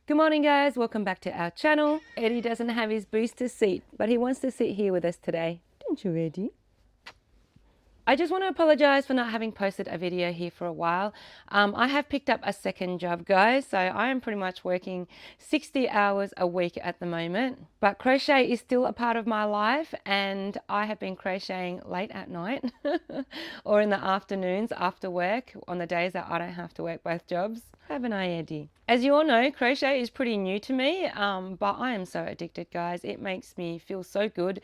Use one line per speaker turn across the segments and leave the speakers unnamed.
Good morning guys, welcome back to our channel. Eddie doesn't have his booster seat, but he wants to sit here with us today. Don't you, Eddie? I just want to apologize for not having posted a video here for a while. I have picked up a second job, guys, so I am pretty much working 60 hours a week at the moment. But crochet is still a part of my life, and I have been crocheting late at night or in the afternoons after work on the days that I don't have to work both jobs. Haven't I, Eddie? As you all know, crochet is pretty new to me, but I am so addicted, guys. It makes me feel so good.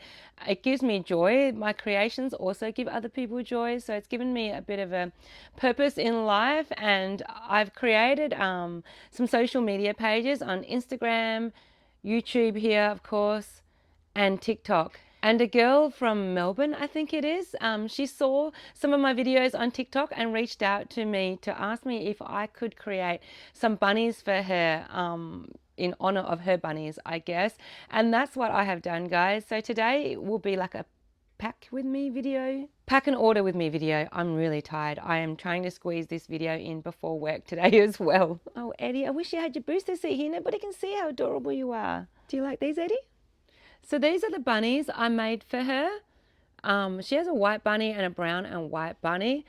It gives me joy. My creations also give other people joy, so it's given me a bit of a purpose in life. And I've created some social media pages on Instagram, YouTube here, of course, and TikTok. And a girl from Melbourne, I think it is, she saw some of my videos on TikTok and reached out to me to ask me if I could create some bunnies for her in honor of her bunnies, I guess. And that's what I have done, guys. So today will be like a pack with me video, pack and order with me video. I'm really tired. I am trying to squeeze this video in before work today as well. Oh, Eddie, I wish you had your booster seat here. Nobody can see how adorable you are. Do you like these, Eddie? So these are the bunnies I made for her. She has a white bunny and a brown and white bunny.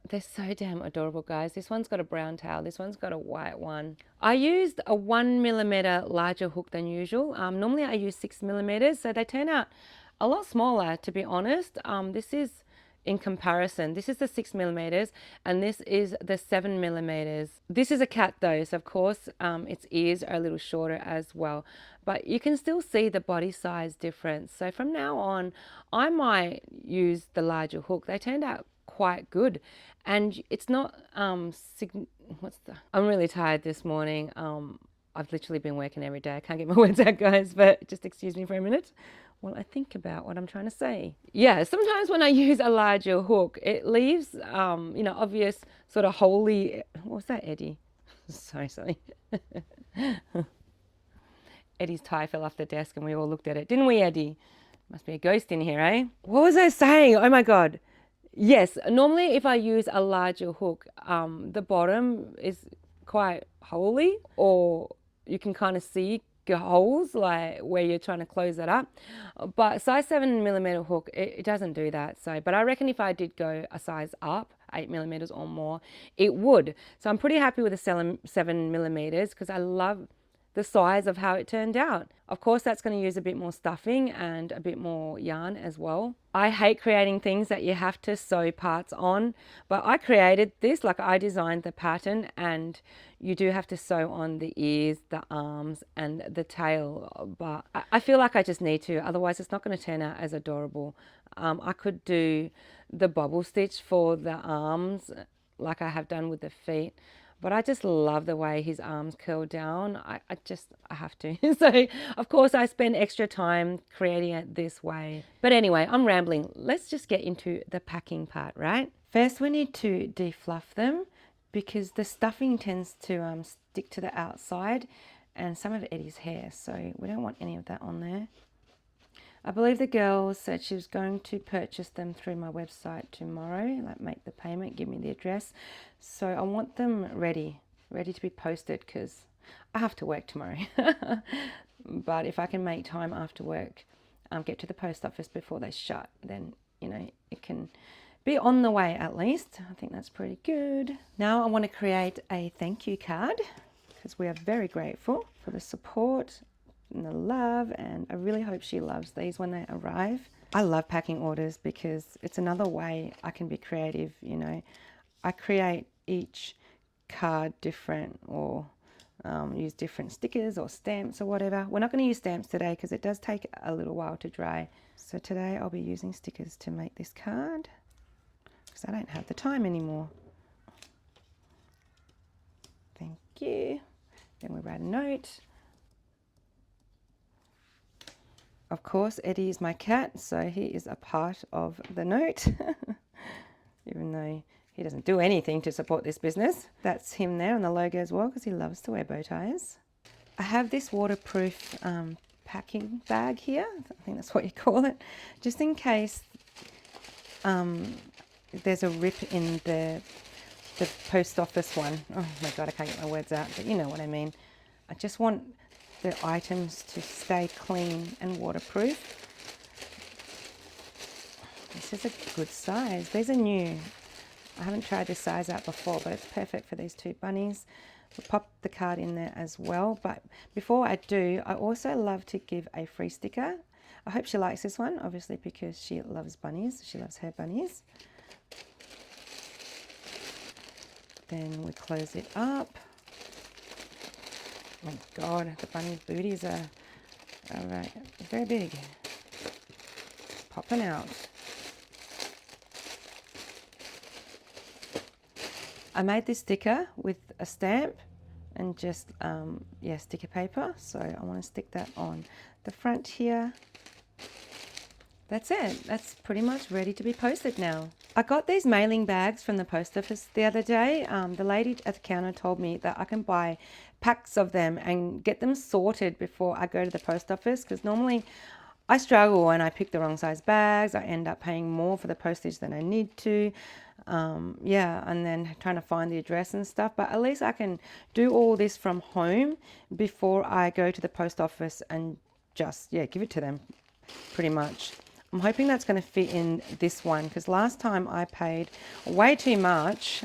They're so damn adorable, guys. This one's got a brown tail. This one's got a white one. I used a 1mm larger hook than usual. Normally I use 6mm, so they turn out a lot smaller, to be honest. This is in comparison. This is the 6mm and this is the 7mm. This is a cat though, so of course its ears are a little shorter as well. But you can still see the body size difference. So from now on, I might use the larger hook. They turned out quite good, and it's not I'm really tired this morning. I've literally been working every day. I can't get my words out, guys, but just excuse me for a minute while I think about what I'm trying to say. Yeah, sometimes when I use a larger hook, it leaves obvious sort of holy, what was that, Eddie? Sorry. Eddie's tie fell off the desk and we all looked at it, didn't we, Eddie? Must be a ghost in here, eh? What was I saying? Oh my God. Yes, normally if I use a larger hook, the bottom is quite holy, or you can kind of see holes like where you're trying to close it up. But size 7mm hook, it doesn't do that. So, but I reckon if I did go a size up, 8mm or more, it would. So I'm pretty happy with the 7mm because I love the size of how it turned out. Of course, that's going to use a bit more stuffing and a bit more yarn as well. I hate creating things that you have to sew parts on, but I created this, like I designed the pattern, and you do have to sew on the ears, the arms, and the tail. But I feel like I just need to, otherwise it's not going to turn out as adorable. I could do the bobble stitch for the arms like I have done with the feet. But I just love the way his arms curl down. I have to. So, of course, I spend extra time creating it this way. But anyway, I'm rambling. Let's just get into the packing part, right? First, we need to defluff them because the stuffing tends to stick to the outside and some of Eddie's hair. So we don't want any of that on there. I believe the girl said she was going to purchase them through my website tomorrow, like make the payment, give me the address. So I want them ready to be posted because I have to work tomorrow. But if I can make time after work, get to the post office before they shut, then, it can be on the way at least. I think that's pretty good. Now I want to create a thank you card because we are very grateful for the support and the love, and I really hope she loves these when they arrive. I love packing orders because it's another way I can be creative. I create each card different, or use different stickers or stamps or whatever. We're not going to use stamps today because it does take a little while to dry. So today I'll be using stickers to make this card because I don't have the time anymore. Thank you. Then we write a note. Of course, Eddie is my cat, so he is a part of the note, even though he doesn't do anything to support this business. That's him there on the logo as well, because he loves to wear bow ties. I have this waterproof packing bag here. I think that's what you call it, just in case there's a rip in the post office one. Oh my God, I can't get my words out, but you know what I mean. I just want the items to stay clean and waterproof. This is a good size. These are new. I haven't tried this size out before, but it's perfect for these two bunnies. We'll pop the card in there as well. But before I do, I also love to give a free sticker. I hope she likes this one, obviously, because she loves bunnies. She loves her bunnies. Then we close it up. Oh my God, the bunny booties are very big. Popping out. I made this sticker with a stamp and just, sticker paper. So I want to stick that on the front here. That's it. That's pretty much ready to be posted now. I got these mailing bags from the post office the other day. The lady at the counter told me that I can buy packs of them and get them sorted before I go to the post office, because normally I struggle when I pick the wrong size bags. I end up paying more for the postage than I need to. And then trying to find the address and stuff. But at least I can do all this from home before I go to the post office and just, give it to them, pretty much. I'm hoping that's going to fit in this one, because last time I paid way too much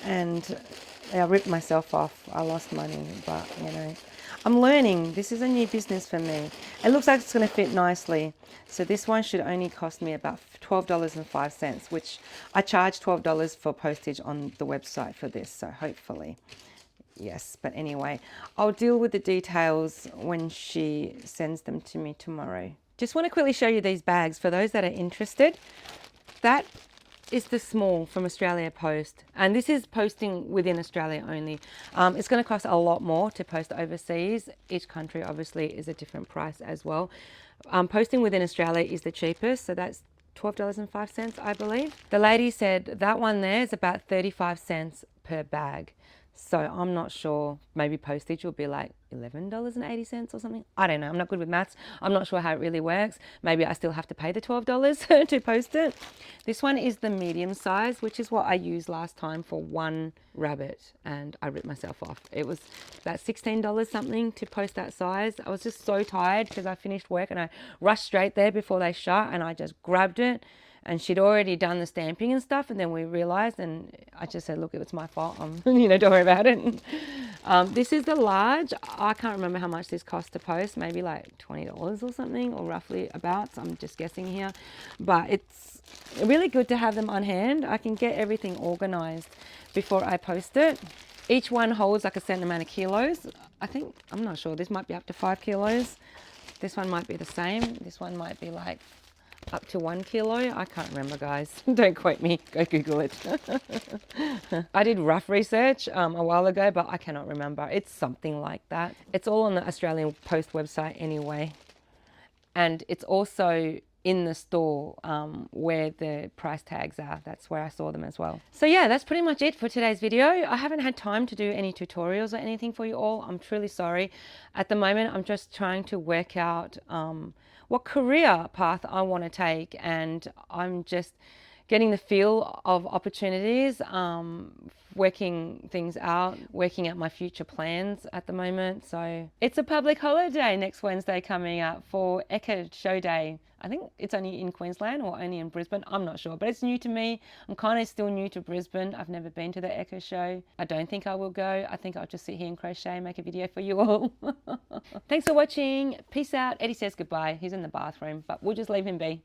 and I ripped myself off. I lost money, but I'm learning. This is a new business for me. It looks like it's going to fit nicely. So this one should only cost me about $12.05, which I charge $12 for postage on the website for this. So hopefully, yes. But anyway, I'll deal with the details when she sends them to me tomorrow. Just want to quickly show you these bags for those that are interested. That is the small from Australia Post, and this is posting within Australia only. It's going to cost a lot more to post overseas. Each country obviously is a different price as well. Posting within Australia is the cheapest, so that's $12.05, I believe. The lady said that one there is about 35 cents per bag. So I'm not sure, maybe postage will be like $11.80 or something. I don't know, I'm not good with maths. I'm not sure how it really works. Maybe I still have to pay the $12 to post it. This one is the medium size, which is what I used last time for one rabbit, and I ripped myself off. It was about $16 something to post that size. I was just so tired because I finished work and I rushed straight there before they shut, and I just grabbed it. And she'd already done the stamping and stuff, and then we realized, and I just said, look, it was my fault. Don't worry about it. This is the large. I can't remember how much this cost to post, maybe like $20 or something, or roughly about. So I'm just guessing here. But it's really good to have them on hand. I can get everything organized before I post it. Each one holds like a certain amount of kilos. I'm not sure, this might be up to 5 kilos. This one might be the same. This one might be like up to 1 kilo. I can't remember, guys. Don't quote me. Go Google it. I did rough research a while ago, but I cannot remember. It's something like that. It's all on the Australian Post website anyway. And it's also in the store where the price tags are. That's where I saw them as well. So yeah, that's pretty much it for today's video. I haven't had time to do any tutorials or anything for you all. I'm truly sorry. At the moment, I'm just trying to work out what career path I want to take, and I'm just getting the feel of opportunities, working things out, working out my future plans at the moment. So it's a public holiday next Wednesday coming up for Eka Show Day. I think it's only in Queensland or only in Brisbane. I'm not sure, but it's new to me. I'm kind of still new to Brisbane. I've never been to the Eka Show. I don't think I will go. I think I'll just sit here and crochet and make a video for you all. Thanks for watching. Peace out. Eddie says goodbye. He's in the bathroom, but we'll just leave him be.